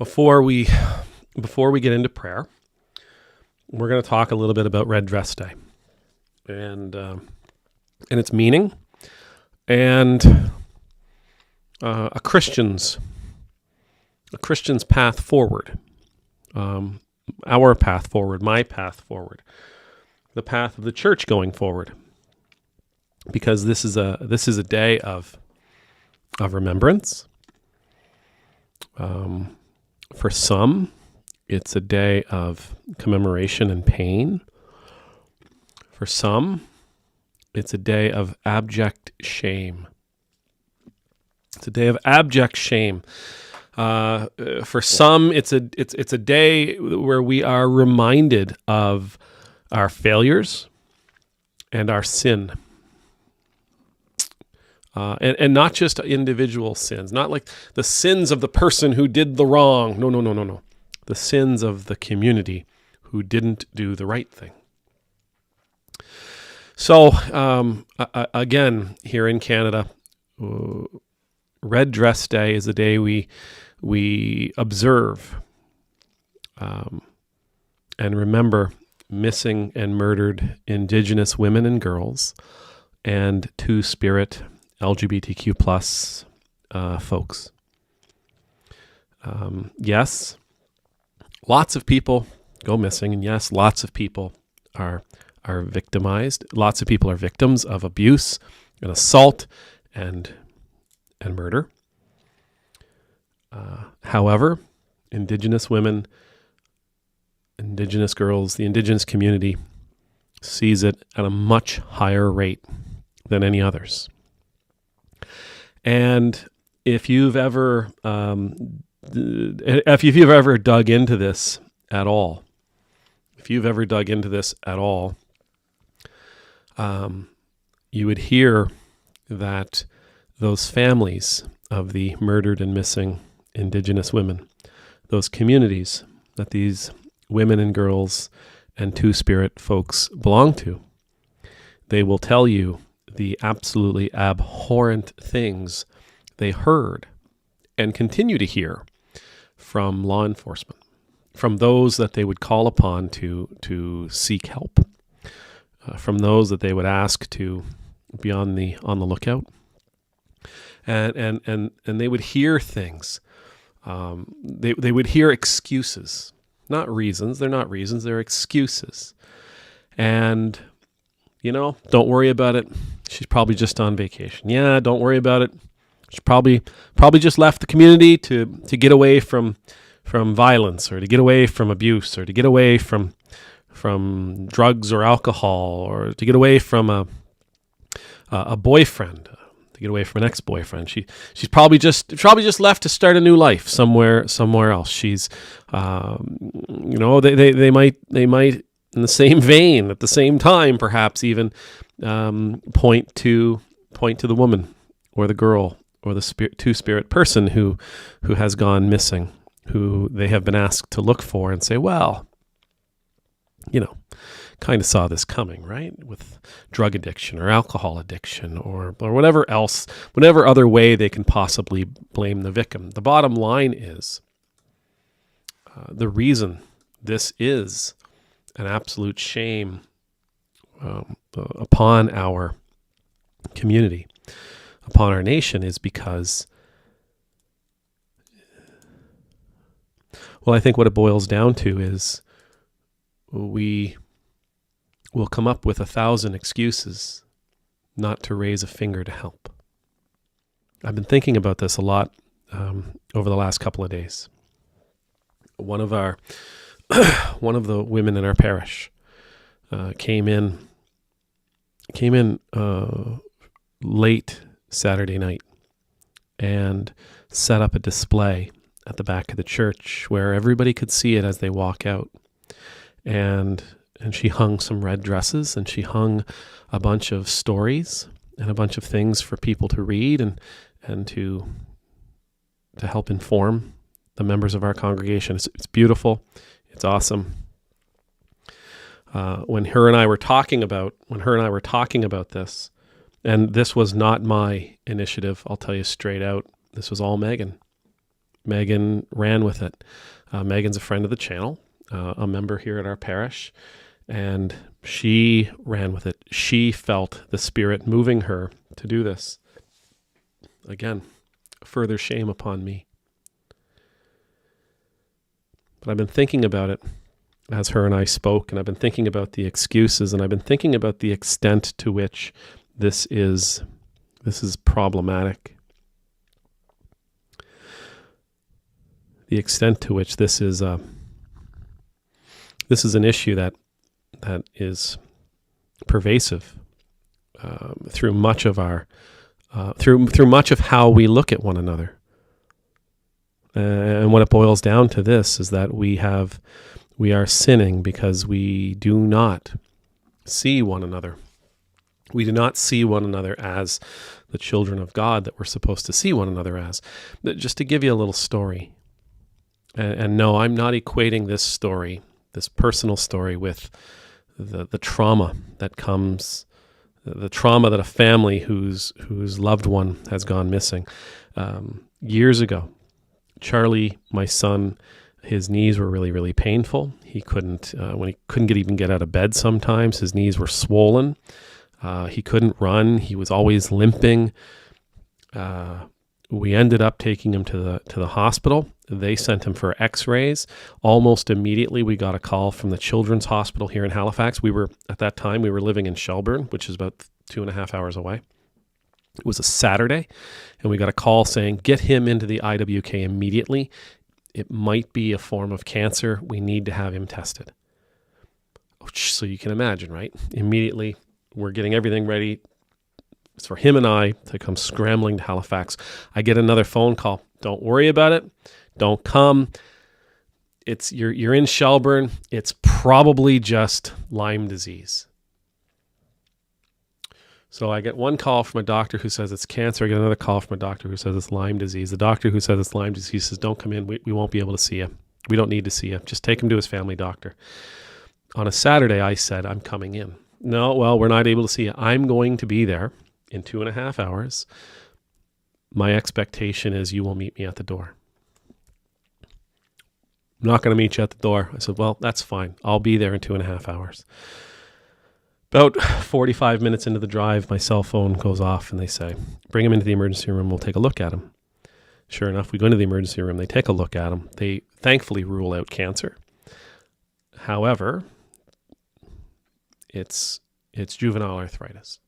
Before we get into prayer, we're going to talk a little bit about Red Dress Day and its meaning and a Christian's path forward, our path forward, my path forward, the path of the church going forward, because this is a day of remembrance. For some, it's a day of commemoration and pain. For some, it's a day of abject shame. It's a day of abject shame. For some, it's a day where we are reminded of our failures and our sin. And not just individual sins, not like the sins of the person who did the wrong. No. The sins of the community who didn't do the right thing. So, again, here in Canada, Red Dress Day is a day we observe and remember missing and murdered Indigenous women and girls and Two-Spirit LGBTQ plus folks. Yes, lots of people go missing, and yes, lots of people are victimized. Lots of people are victims of abuse and assault and murder. However, Indigenous women, Indigenous girls, the Indigenous community sees it at a much higher rate than any others. And if you've ever dug into this at all, you would hear that those families of the murdered and missing Indigenous women, those communities that these women and girls and Two-Spirit folks belong to, they will tell you the absolutely abhorrent things they heard and continue to hear from law enforcement, from those that they would call upon to seek help, from those that they would ask to be on the lookout, and they would hear things. They would hear excuses, not reasons. They're not reasons. They're excuses, and don't worry about it. She's probably just on vacation. Yeah, don't worry about it. She probably just left the community to get away from violence, or to get away from abuse, or to get away from drugs or alcohol, or to get away from a boyfriend, to get away from an ex-boyfriend. She's probably just left to start a new life somewhere else. She's they might in the same vein, at the same time, perhaps even point to the woman or the girl or the Two-Spirit person who has gone missing, who they have been asked to look for, and say, well, kind of saw this coming, right? With drug addiction or alcohol addiction or whatever else, whatever other way they can possibly blame the victim. The bottom line is the reason this is an absolute shame upon our community, upon our nation, is because, well, I think what it boils down to is we will come up with 1,000 excuses not to raise a finger to help. I've been thinking about this a lot over the last couple of days. One of the women in our parish came in late Saturday night and set up a display at the back of the church where everybody could see it as they walk out. And she hung some red dresses, and she hung a bunch of stories and a bunch of things for people to read and to help inform the members of our congregation. It's beautiful. It's awesome. When her and I were talking about this, and this was not my initiative, I'll tell you straight out, this was all Megan. Megan ran with it. Megan's a friend of the channel, a member here at our parish, and she ran with it. She felt the Spirit moving her to do this. Again, further shame upon me. But I've been thinking about it as her and I spoke, and I've been thinking about the excuses, and I've been thinking about the extent to which this is problematic. The extent to which this is an issue that is pervasive through much of our through much of how we look at one another. And what it boils down to this is that we are sinning because we do not see one another. We do not see one another as the children of God that we're supposed to see one another as. But just to give you a little story, and no, I'm not equating this story, this personal story, with the trauma that comes, the trauma that a family whose loved one has gone missing. Years ago, Charlie, my son, his knees were really, really painful. He couldn't, when he couldn't even get out of bed sometimes, his knees were swollen. He couldn't run. He was always limping. We ended up taking him to the hospital. They sent him for x-rays. Almost immediately, we got a call from the Children's Hospital here in Halifax. At that time, we were living in Shelburne, which is about 2.5 hours away. It was a Saturday, and we got a call saying, get him into the IWK immediately. It might be a form of cancer. We need to have him tested. So you can imagine, right? Immediately, we're getting everything ready. It's for him and I to come scrambling to Halifax. I get another phone call. Don't worry about it. Don't come. You're in Shelburne. It's probably just Lyme disease. So I get one call from a doctor who says it's cancer. I get another call from a doctor who says it's Lyme disease. The doctor who says it's Lyme disease says, don't come in. We won't be able to see you. We don't need to see you. Just take him to his family doctor. On a Saturday, I said, I'm coming in. No, well, we're not able to see you. I'm going to be there in 2.5 hours. My expectation is you will meet me at the door. I'm not going to meet you at the door. I said, well, that's fine. I'll be there in 2.5 hours. About 45 minutes into the drive, my cell phone goes off and they say, bring him into the emergency room. We'll take a look at him. Sure enough, we go into the emergency room. They take a look at him. They thankfully rule out cancer. However, it's juvenile arthritis.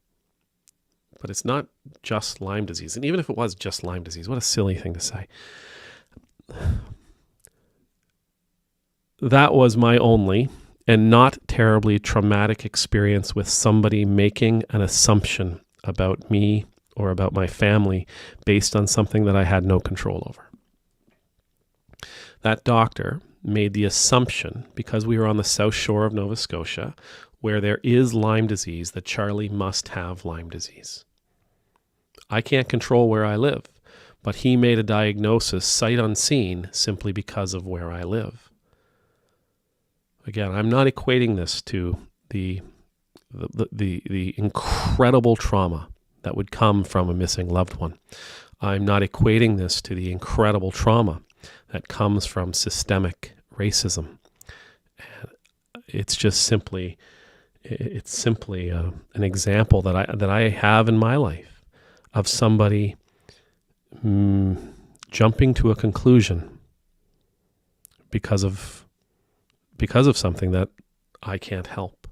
But it's not just Lyme disease. And even if it was just Lyme disease, what a silly thing to say. That was my only and not terribly traumatic experience with somebody making an assumption about me or about my family based on something that I had no control over. That doctor made the assumption, because we were on the south shore of Nova Scotia, where there is Lyme disease, that Charlie must have Lyme disease. I can't control where I live, but he made a diagnosis sight unseen simply because of where I live. Again, I'm not equating this to the incredible trauma that would come from a missing loved one. I'm not equating this to the incredible trauma that comes from systemic racism. It's just simply, an example that I have in my life of somebody jumping to a conclusion because of something that I can't help.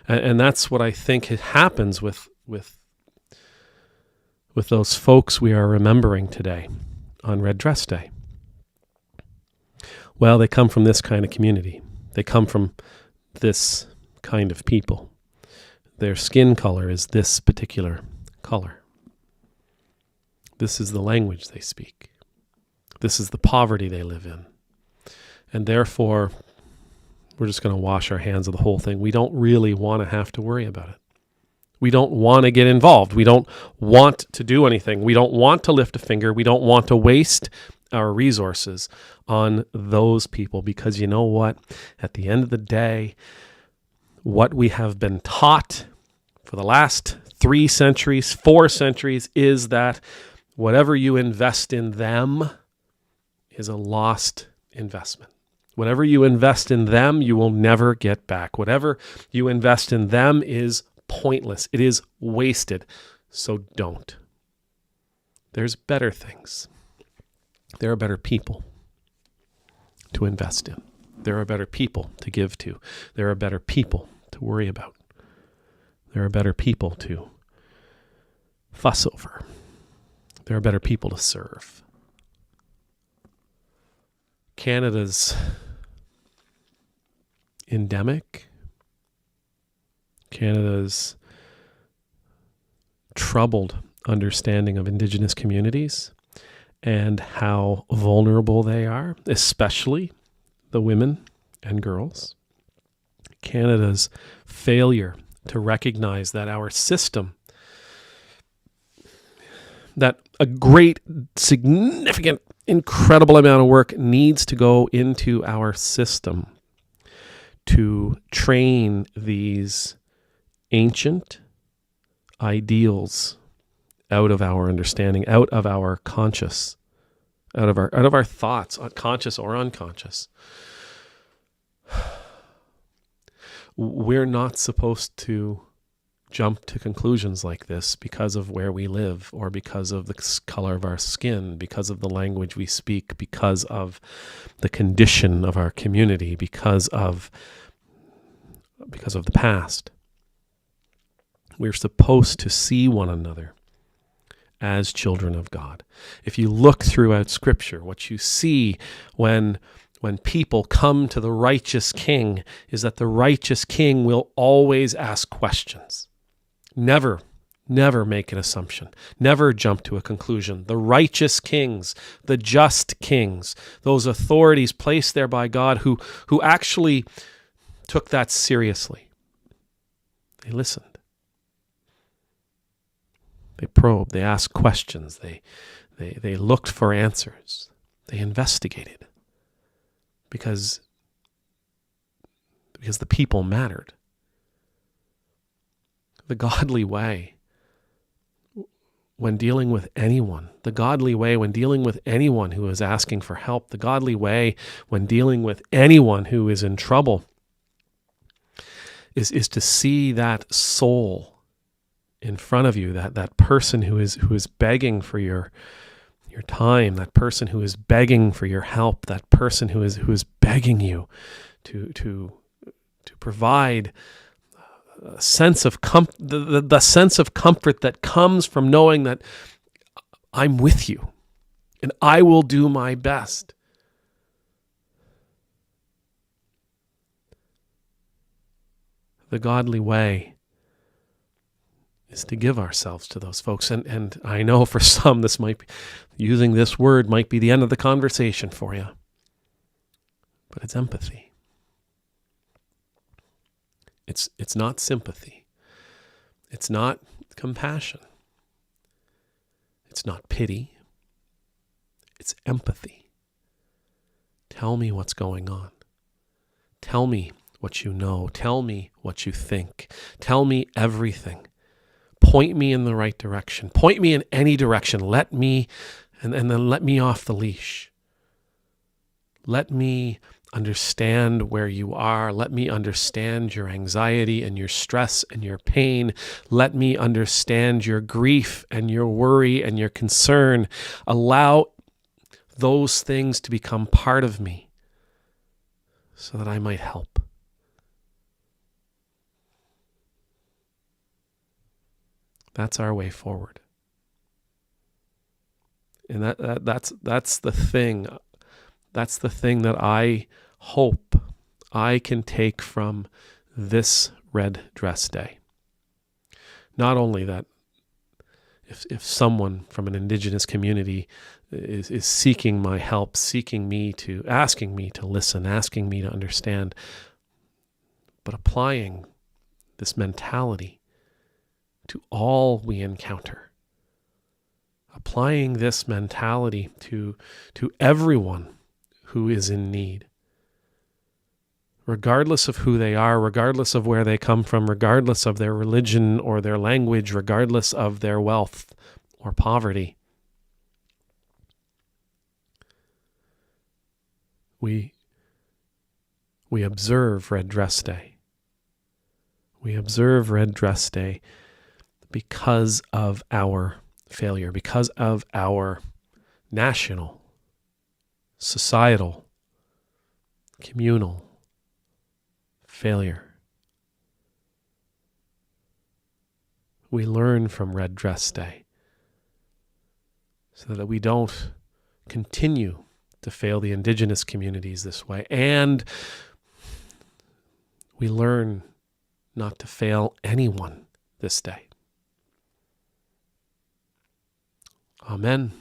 And that's what I think happens with those folks we are remembering today on Red Dress Day. Well, they come from this kind of community. They come from this kind of people. Their skin color is this particular color. This is the language they speak. This is the poverty they live in. And therefore, we're just going to wash our hands of the whole thing. We don't really want to have to worry about it. We don't want to get involved. We don't want to do anything. We don't want to lift a finger. We don't want to waste our resources on those people, because you know what? At the end of the day, what we have been taught for the last 3 centuries, 4 centuries, is that whatever you invest in them is a lost investment. Whatever you invest in them, you will never get back. Whatever you invest in them is pointless. It is wasted. So don't. There's better things. There are better people to invest in. There are better people to give to. There are better people to worry about. There are better people to fuss over. There are better people to serve. Canada's endemic, Canada's troubled understanding of Indigenous communities and how vulnerable they are, especially the women and girls. Canada's failure to recognize that our system, that a great, significant, incredible amount of work needs to go into our system to train these ancient ideals out of our understanding, out of our conscious, out of our thoughts, conscious or unconscious. We're not supposed to jump to conclusions like this because of where we live or because of the color of our skin, because of the language we speak, because of the condition of our community, because of the past. We're supposed to see one another as children of God. If you look throughout Scripture, what you see when people come to the righteous king is that the righteous king will always ask questions. Never make an assumption. Never jump to a conclusion. The righteous kings, the just kings, those authorities placed there by God who actually took that seriously. They listened. They probed. They asked questions. They looked for answers. They investigated. Because the people mattered. The godly way when dealing with anyone, the godly way when dealing with anyone who is asking for help, the godly way when dealing with anyone who is in trouble is to see that soul in front of you, that person who is begging for your time, that person who is begging for your help, that person who is begging you to provide a sense of the sense of comfort that comes from knowing that I'm with you and I will do my best. The godly way is to give ourselves to those folks. And I know for some, using this word might be the end of the conversation for you. But it's empathy. It's not sympathy. It's not compassion. It's not pity. It's empathy. Tell me what's going on. Tell me what you know. Tell me what you think. Tell me everything. Point me in the right direction. Point me in any direction. Let me, and then let me off the leash. Let me understand where you are. Let me understand your anxiety and your stress and your pain. Let me understand your grief and your worry and your concern. Allow those things to become part of me so that I might help. That's our way forward. And that's the thing. That's the thing that I hope I can take from this Red Dress Day. Not only that, if someone from an Indigenous community is seeking my help, asking me to listen, asking me to understand, but applying this mentality to all we encounter. Applying this mentality to everyone who is in need. Regardless of who they are, regardless of where they come from, regardless of their religion or their language, regardless of their wealth or poverty. We observe Red Dress Day. We observe Red Dress Day because of our failure, because of our national, societal, communal failure. We learn from Red Dress Day so that we don't continue to fail the indigenous communities this way. And we learn not to fail anyone this day. Amen.